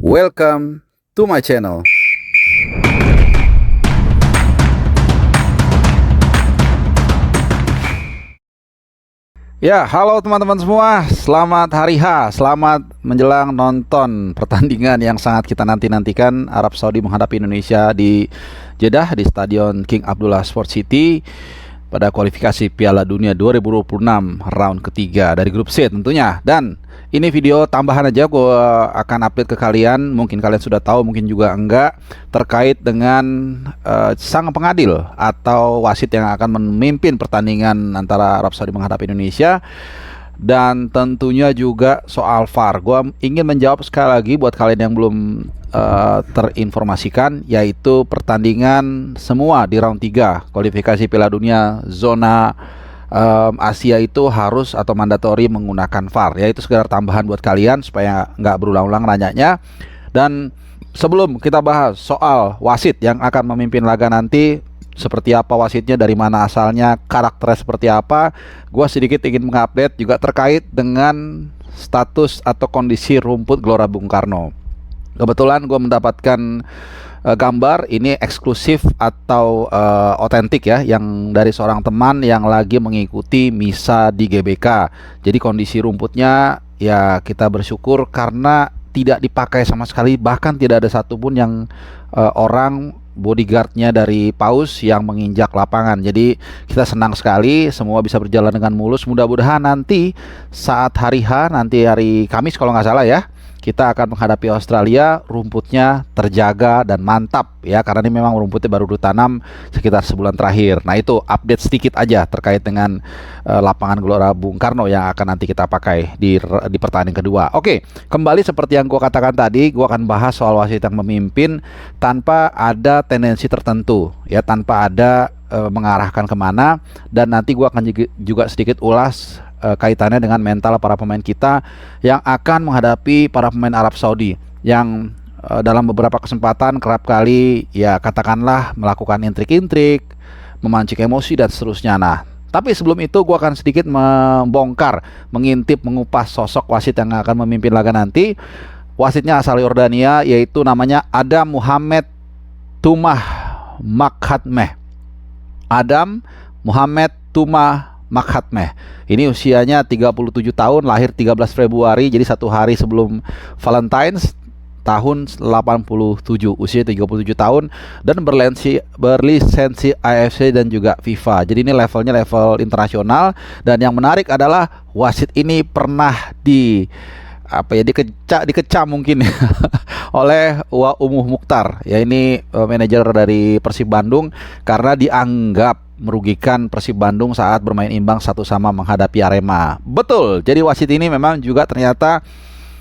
Welcome to my channel. Ya, halo teman-teman semua. Selamat hari H. Selamat menjelang nonton pertandingan yang sangat kita nanti-nantikan. Arab Saudi menghadapi Indonesia di Jeddah di Stadion King Abdullah Sport City pada kualifikasi Piala Dunia 2026 round ketiga dari grup C tentunya. Dan ini video tambahan aja, gue akan update ke kalian. Mungkin kalian sudah tahu, mungkin juga enggak, terkait dengan sang pengadil atau wasit yang akan memimpin pertandingan antara Arab Saudi menghadapi Indonesia. Dan tentunya juga soal VAR. Gue ingin menjawab sekali lagi buat kalian yang belum terinformasikan, yaitu pertandingan semua di round 3 kualifikasi Piala Dunia zona Asia itu harus atau mandatori menggunakan VAR. Ya, itu sekedar tambahan buat kalian supaya nggak berulang-ulang nanyanya. Dan sebelum kita bahas soal wasit yang akan memimpin laga nanti, seperti apa wasitnya, dari mana asalnya, karakternya seperti apa, gua sedikit ingin mengupdate juga terkait dengan status atau kondisi rumput Gelora Bung Karno. Kebetulan gue mendapatkan gambar ini eksklusif atau otentik ya, yang dari seorang teman yang lagi mengikuti misa di GBK. Jadi kondisi rumputnya ya kita bersyukur karena tidak dipakai sama sekali, bahkan tidak ada satupun yang orang bodyguardnya dari Paus yang menginjak lapangan. Jadi kita senang sekali, semua bisa berjalan dengan mulus. Mudah-mudahan nanti saat hari H, nanti hari Kamis kalau nggak salah ya, kita akan menghadapi Australia, rumputnya terjaga dan mantap ya, karena ini memang rumputnya baru ditanam sekitar sebulan terakhir. Nah, itu update sedikit aja terkait dengan lapangan Gelora Bung Karno yang akan nanti kita pakai di pertandingan kedua. Oke, kembali seperti yang gua katakan tadi, gua akan bahas soal wasit yang memimpin tanpa ada tendensi tertentu ya, tanpa ada mengarahkan kemana. Dan nanti gua akan juga sedikit ulas kaitannya dengan mental para pemain kita yang akan menghadapi para pemain Arab Saudi yang dalam beberapa kesempatan kerap kali ya katakanlah melakukan intrik-intrik, memancing emosi dan seterusnya. Nah, tapi sebelum itu gua akan sedikit membongkar, mengintip, mengupas sosok wasit yang akan memimpin laga nanti. Wasitnya asal Yordania, yaitu namanya Adam Muhammad Tumah Makhatmeh. Adam Muhammad Tumah Makhatmeh. Ini usianya 37 tahun, lahir 13 Februari, jadi satu hari sebelum Valentine's tahun 87, usia 37 tahun, dan berlisensi AFC dan juga FIFA. Jadi ini levelnya level internasional. Dan yang menarik adalah wasit ini pernah dikecam mungkin oleh Umuh Mukhtar ya, ini manajer dari Persib Bandung, karena dianggap merugikan Persib Bandung saat bermain imbang 1-1 menghadapi Arema. Betul, jadi wasit ini memang juga ternyata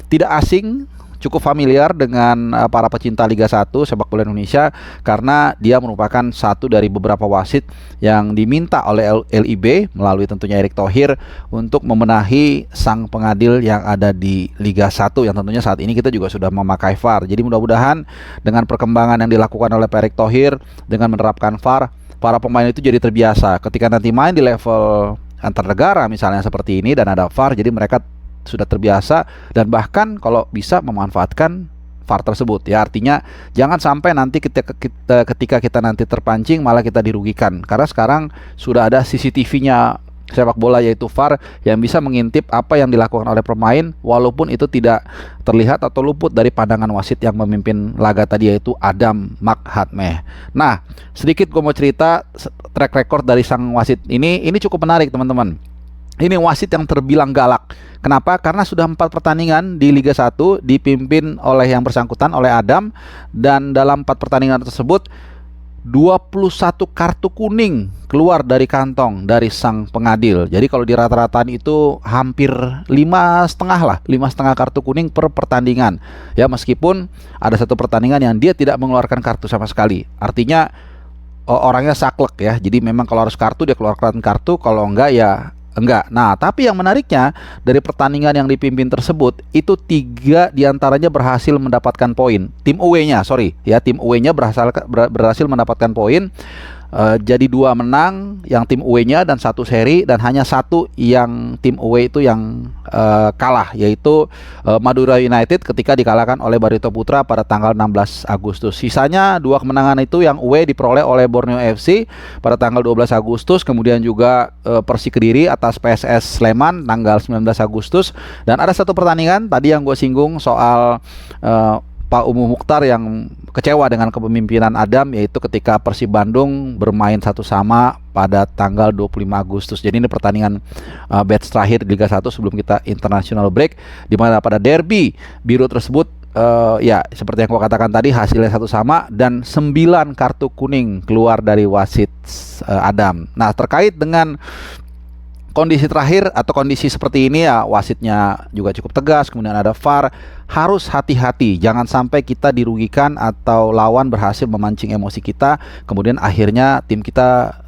tidak asing, cukup familiar dengan para pecinta Liga 1 sepak bola Indonesia, karena dia merupakan satu dari beberapa wasit yang diminta oleh LIB melalui tentunya Erick Thohir untuk membenahi sang pengadil yang ada di Liga 1, yang tentunya saat ini kita juga sudah memakai VAR. Jadi mudah-mudahan dengan perkembangan yang dilakukan oleh Erick Thohir dengan menerapkan VAR, para pemain itu jadi terbiasa ketika nanti main di level antar negara misalnya seperti ini dan ada VAR, jadi mereka sudah terbiasa dan bahkan kalau bisa memanfaatkan VAR tersebut ya. Artinya jangan sampai nanti ketika kita nanti terpancing malah kita dirugikan, karena sekarang sudah ada CCTV-nya sepak bola, yaitu VAR, yang bisa mengintip apa yang dilakukan oleh pemain walaupun itu tidak terlihat atau luput dari pandangan wasit yang memimpin laga tadi, yaitu Adam Makhatmeh. Nah, sedikit gue mau cerita track record dari sang wasit ini cukup menarik teman-teman. Ini wasit yang terbilang galak. Kenapa? Karena sudah 4 pertandingan di Liga 1 dipimpin oleh yang bersangkutan, oleh Adam, dan dalam 4 pertandingan tersebut 21 kartu kuning keluar dari kantong dari sang pengadil. Jadi kalau di rata-rataan itu hampir 5,5 kartu kuning per pertandingan. Ya, meskipun ada satu pertandingan yang dia tidak mengeluarkan kartu sama sekali. Artinya orangnya saklek ya. Jadi memang kalau harus kartu dia keluarkan kartu, kalau enggak ya enggak. Nah, tapi yang menariknya dari pertandingan yang dipimpin tersebut itu 3 diantaranya berhasil mendapatkan poin. Tim away-nya berhasil mendapatkan poin. jadi 2 menang yang tim away-nya dan 1 seri, dan hanya 1 yang tim away itu yang kalah, yaitu Madura United ketika dikalahkan oleh Barito Putra pada tanggal 16 Agustus. Sisanya 2 kemenangan itu yang away diperoleh oleh Borneo FC pada tanggal 12 Agustus, kemudian juga Persik Kediri atas PSS Sleman tanggal 19 Agustus, dan ada 1 pertandingan tadi yang gue singgung soal Pak Umuh Mukhtar yang kecewa dengan kepemimpinan Adam, yaitu ketika Persib Bandung bermain 1-1 pada tanggal 25 Agustus. Jadi ini pertandingan batch terakhir di Liga 1 sebelum kita international break, di mana pada derby biru tersebut ya seperti yang gua katakan tadi, hasilnya 1-1 dan 9 kartu kuning keluar dari wasit Adam. Nah, terkait dengan kondisi terakhir atau kondisi seperti ini ya, wasitnya juga cukup tegas, kemudian ada VAR, harus hati-hati, jangan sampai kita dirugikan atau lawan berhasil memancing emosi kita, kemudian akhirnya tim kita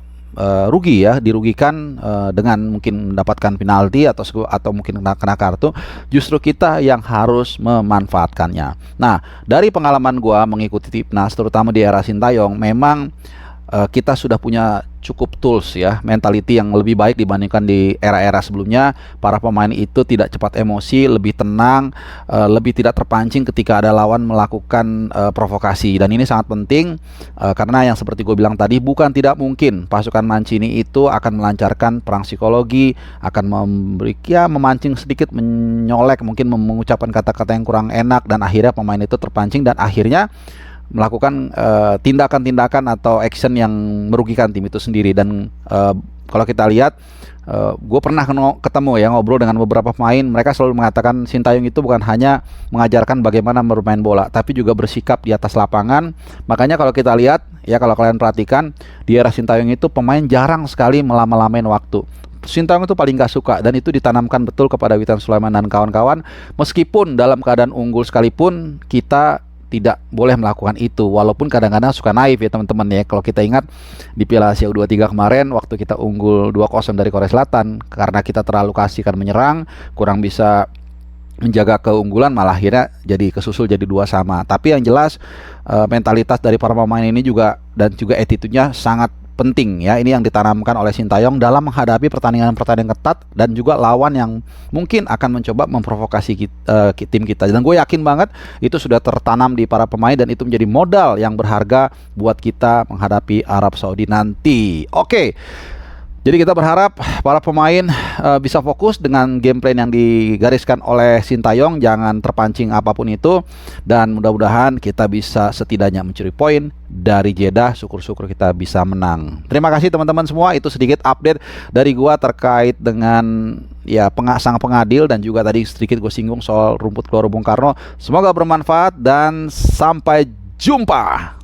rugi ya, dirugikan dengan mungkin mendapatkan penalti atau mungkin kena kartu. Justru kita yang harus memanfaatkannya. Nah, dari pengalaman gua mengikuti Tipnas terutama di era Sintayong, memang kita sudah punya cukup tools ya, mentality yang lebih baik dibandingkan di era-era sebelumnya. Para pemain itu tidak cepat emosi, lebih tenang, lebih tidak terpancing ketika ada lawan melakukan provokasi. Dan ini sangat penting karena yang seperti gue bilang tadi, bukan tidak mungkin pasukan Mancini itu akan melancarkan perang psikologi, akan memancing sedikit, menyolek, mungkin mengucapkan kata-kata yang kurang enak, dan akhirnya pemain itu terpancing dan akhirnya melakukan tindakan-tindakan atau action yang merugikan tim itu sendiri. Dan kalau kita lihat, gue pernah ketemu ya, ngobrol dengan beberapa pemain, mereka selalu mengatakan Sintayong itu bukan hanya mengajarkan bagaimana bermain bola, tapi juga bersikap di atas lapangan. Makanya kalau kita lihat ya, kalau kalian perhatikan di era Sintayong itu pemain jarang sekali melama-lamain waktu. Sintayong itu paling gak suka, dan itu ditanamkan betul kepada Witan Sulaiman dan kawan-kawan. Meskipun dalam keadaan unggul sekalipun, kita tidak boleh melakukan itu, walaupun kadang-kadang suka naif ya teman-teman ya. Kalau kita ingat di Piala Asia U23 kemarin, waktu kita unggul 2-0 dari Korea Selatan, karena kita terlalu kasihkan menyerang, kurang bisa menjaga keunggulan, malah akhirnya jadi kesusul jadi 2-2. Tapi yang jelas mentalitas dari para pemain ini juga, dan juga attitude-nya sangat penting ya. Ini yang ditanamkan oleh Sintayong dalam menghadapi pertandingan-pertandingan ketat dan juga lawan yang mungkin akan mencoba memprovokasi tim kita. Dan gue yakin banget itu sudah tertanam di para pemain, dan itu menjadi modal yang berharga buat kita menghadapi Arab Saudi nanti. Oke. Jadi kita berharap para pemain bisa fokus dengan game plan yang digariskan oleh Sintayong, jangan terpancing apapun itu, dan mudah-mudahan kita bisa setidaknya mencuri poin dari Jeddah. Syukur-syukur kita bisa menang. Terima kasih teman-teman semua, itu sedikit update dari gua terkait dengan ya sang pengadil, dan juga tadi sedikit gue singgung soal rumput keluar Bung Karno. Semoga bermanfaat dan sampai jumpa.